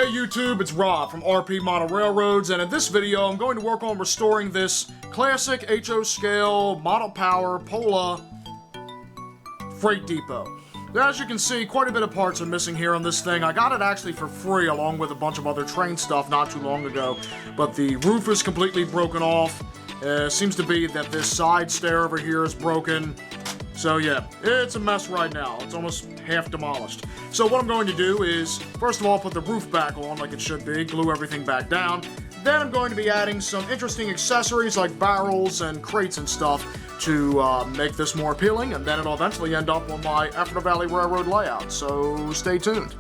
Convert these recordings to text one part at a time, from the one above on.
Hey YouTube, it's Rob from RP Model Railroads, and in this video I'm going to work on restoring this classic HO scale model power Pola freight depot. As you can see, quite a bit of parts are missing here on this thing. I got it actually for free along with a bunch of other train stuff not too long ago, but the roof is completely broken off. Seems to be that this side stair over here is broken. So yeah, it's a mess right now. It's almost half demolished. So what I'm going to do is, first of all, put the roof back on like it should be, glue everything back down. Then I'm going to be adding some interesting accessories like barrels and crates and stuff to make this more appealing, and then it'll eventually end up on my Ephrata Valley Railroad layout, so stay tuned.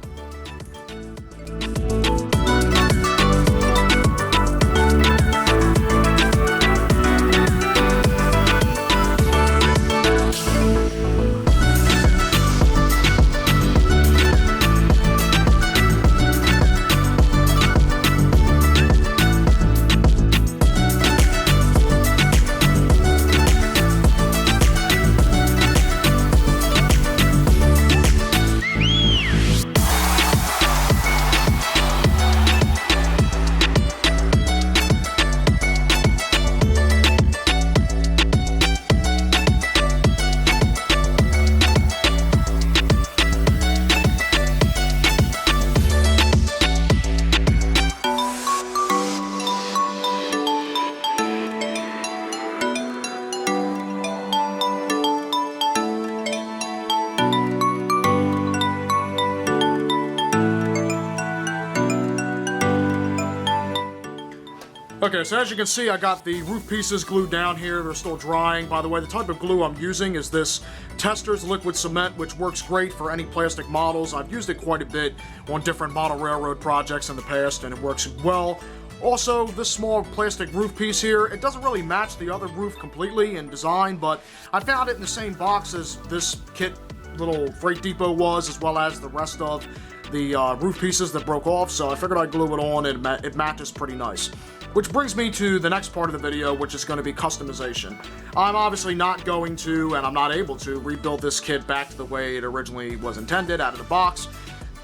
Okay, so as you can see, I got the roof pieces glued down here. They're still drying. By the way, the type of glue I'm using is this Testor's liquid cement, which works great for any plastic models. I've used it quite a bit on different model railroad projects in the past, and it works well. Also, this small plastic roof piece here, it doesn't really match the other roof completely in design, but I found it in the same box as this kit little freight depot was, as well as the rest of the roof pieces that broke off, so I figured I'd glue it on, and it matches pretty nice. Which brings me to the next part of the video, which is going to be customization. I'm obviously not going to, and I'm not able to, rebuild this kit back to the way it originally was intended out of the box.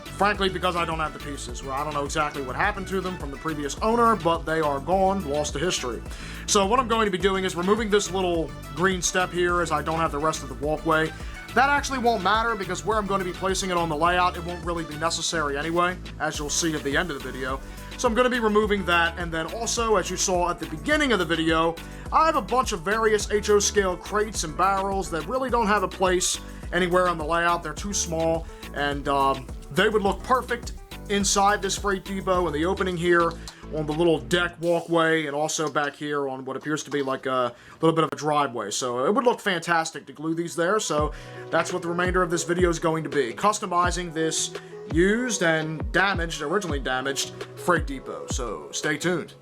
Frankly, because I don't have the pieces. Well, I don't know exactly what happened to them from the previous owner, but they are gone, lost to history. So what I'm going to be doing is removing this little green step here, as I don't have the rest of the walkway. That actually won't matter, because where I'm going to be placing it on the layout, it won't really be necessary anyway, as you'll see at the end of the video. So I'm going to be removing that, and then also, as you saw at the beginning of the video, I have a bunch of various HO scale crates and barrels that really don't have a place anywhere on the layout. They're too small, and they would look perfect inside this freight depot in the opening here on the little deck walkway, and also back here on what appears to be like a little bit of a driveway. So it would look fantastic to glue these there, so that's what the remainder of this video is going to be. Customizing this used and originally damaged freight depot. So stay tuned.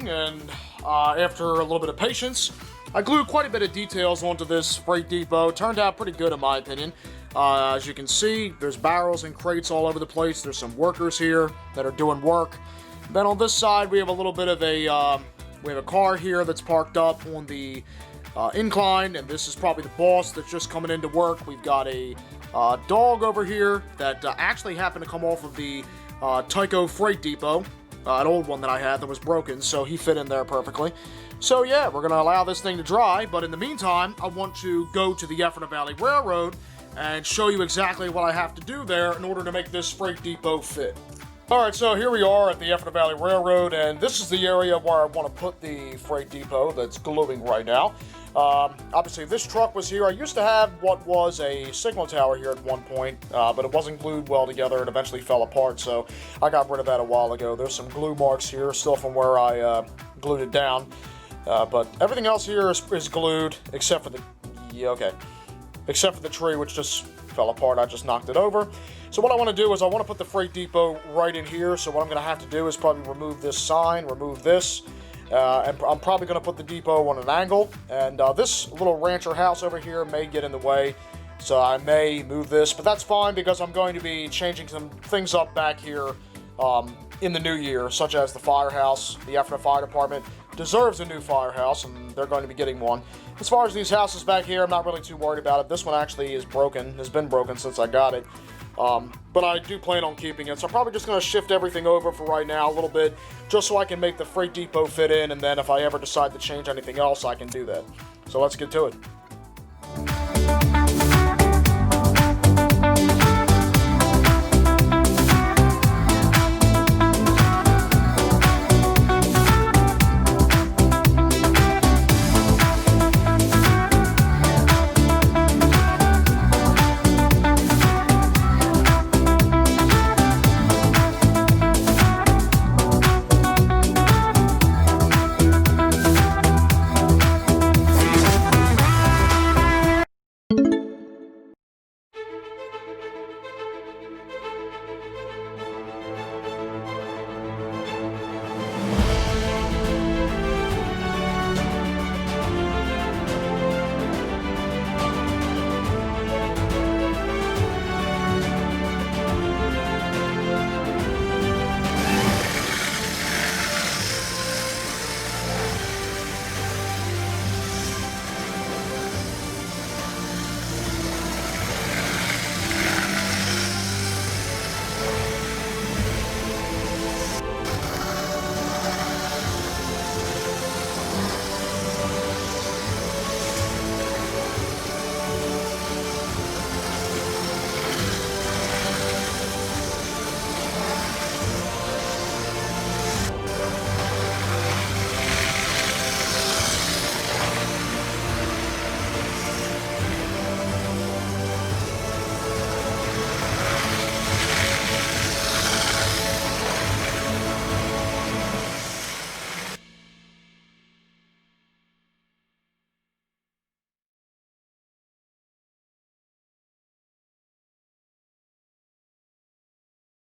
along, and after a little bit of patience, I glued quite a bit of details onto this freight depot. Turned out pretty good in my opinion. As you can see, there's barrels and crates all over the place. There's some workers here that are doing work. Then on this side, we have a little bit of a, we have a car here that's parked up on the incline, and this is probably the boss that's just coming into work. We've got a dog over here that actually happened to come off of the Tyco freight depot, an old one that I had that was broken, so he fit in there perfectly. So yeah, we're going to allow this thing to dry, but in the meantime, I want to go to the Ephrata Valley Railroad and show you exactly what I have to do there in order to make this freight depot fit. Alright, so here we are at the Ephrata Valley Railroad, and this is the area where I want to put the freight depot that's gluing right now. Obviously, this truck was here. I used to have what was a signal tower here at one point, but it wasn't glued well together and eventually fell apart, so I got rid of that a while ago. There's some glue marks here still from where I glued it down, but everything else here is glued except for the... yeah, okay. Except for the tree, which just fell apart. I just knocked it over. So what I want to do is I want to put the freight depot right in here. So what I'm going to have to do is probably remove this sign, remove this, and I'm probably going to put the depot on an angle. And this little rancher house over here may get in the way, so I may move this, but that's fine because I'm going to be changing some things up back here in the new year, such as the firehouse. The Ephrata Fire Department deserves a new firehouse, and they're going to be getting one. As far as these houses back here, I'm not really too worried about it. This one actually is broken, has been broken since I got it. But I do plan on keeping it, so I'm probably just going to shift everything over for right now a little bit, just so I can make the freight depot fit in, and then if I ever decide to change anything else, I can do that. So let's get to it.